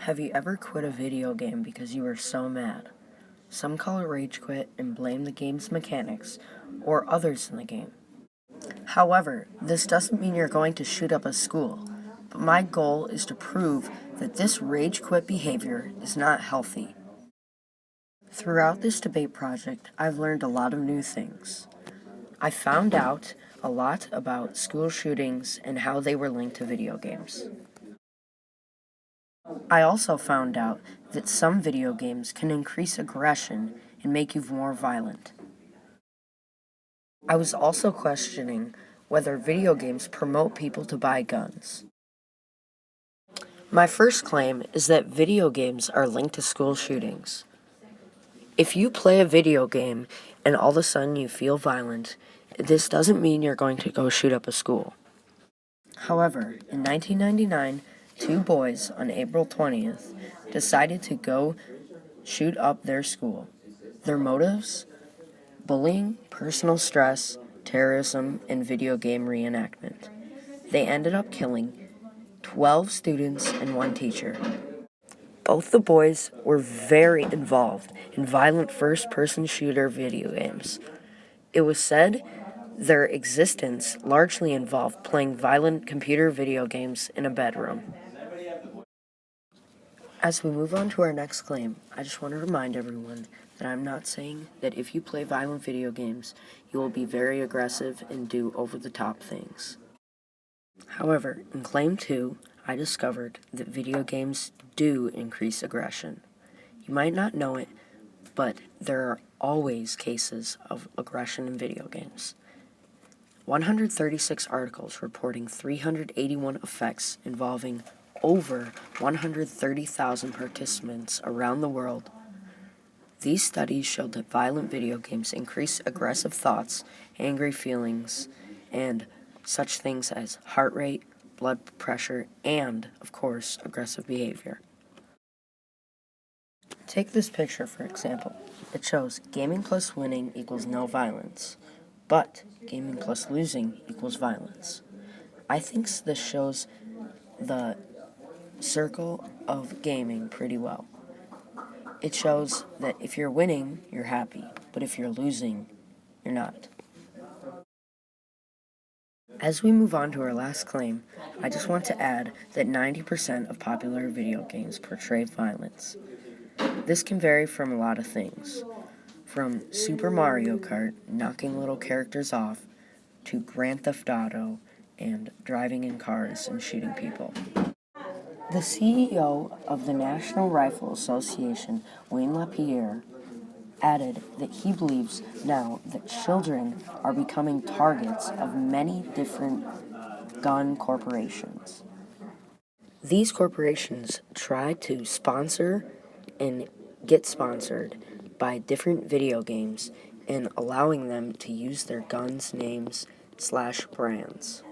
Have you ever quit a video game because you were so mad? Some call it rage quit and blame the game's mechanics or others in the game. However, this doesn't mean you're going to shoot up a school, but my goal is to prove that this rage quit behavior is not healthy. Throughout this debate project, I've learned a lot of new things. I found out a lot about school shootings and how they were linked to video games. I also found out that some video games can increase aggression and make you more violent. I was also questioning whether video games promote people to buy guns. My first claim is that video games are linked to school shootings. If you play a video game and all of a sudden you feel violent, this doesn't mean you're going to go shoot up a school. However, in 1999, two boys on April 20th decided to go shoot up their school. Their motives? Bullying, personal stress, terrorism, and video game reenactment. They ended up killing 12 students and one teacher. Both the boys were very involved in violent first-person shooter video games. It was said their existence largely involved playing violent computer video games in a bedroom. As we move on to our next claim, I just want to remind everyone that I'm not saying that if you play violent video games, you will be very aggressive and do over-the-top things. However, in Claim 2, I discovered that video games do increase aggression. You might not know it, but there are always cases of aggression in video games. 136 articles reporting 381 effects involving over 130,000 participants around the world. These studies showed that violent video games increase aggressive thoughts, angry feelings, and such things as heart rate, blood pressure, and, of course, aggressive behavior. Take this picture, for example. It shows gaming plus winning equals no violence, but gaming plus losing equals violence. I think this shows the circle of gaming pretty well. It shows that if you're winning, you're happy, but if you're losing, you're not. As we move on to our last claim, I just want to add that 90% of popular video games portray violence. This can vary from a lot of things, from Super Mario Kart knocking little characters off, to Grand Theft Auto and driving in cars and shooting people. The CEO of the National Rifle Association, Wayne LaPierre, added that he believes now that children are becoming targets of many different gun corporations. These corporations try to sponsor and get sponsored by different video games and allowing them to use their guns' names / brands.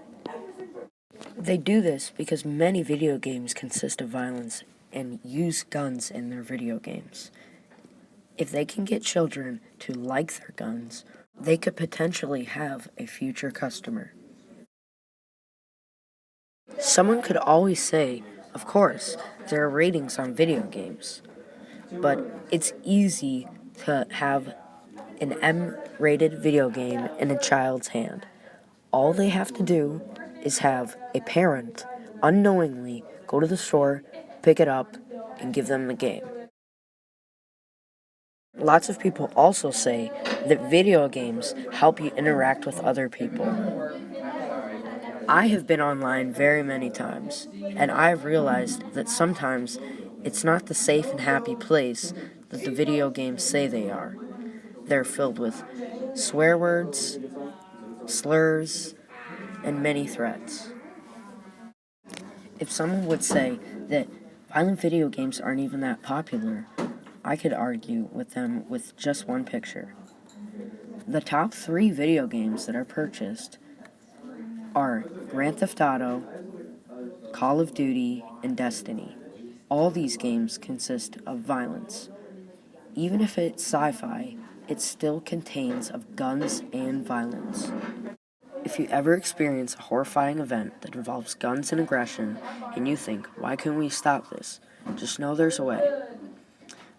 They do this because many video games consist of violence and use guns in their video games. If they can get children to like their guns, they could potentially have a future customer. Someone could always say, of course, there are ratings on video games, but it's easy to have an M-rated video game in a child's hand. All they have to do is have a parent unknowingly go to the store, pick it up, and give them the game. Lots of people also say that video games help you interact with other people. I have been online very many times, and I've realized that sometimes it's not the safe and happy place that the video games say they are. They're filled with swear words, slurs, and many threats. If someone would say that violent video games aren't even that popular, I could argue with them with just one picture. The top 3 video games that are purchased are Grand Theft Auto, Call of Duty, and Destiny. All these games consist of violence. Even if it's sci-fi, it still contains of guns and violence. If If you ever experience a horrifying event that involves guns and aggression, and you think, why couldn't we stop this? Just know there's a way.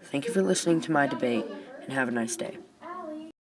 Thank you for listening to my debate, and have a nice day.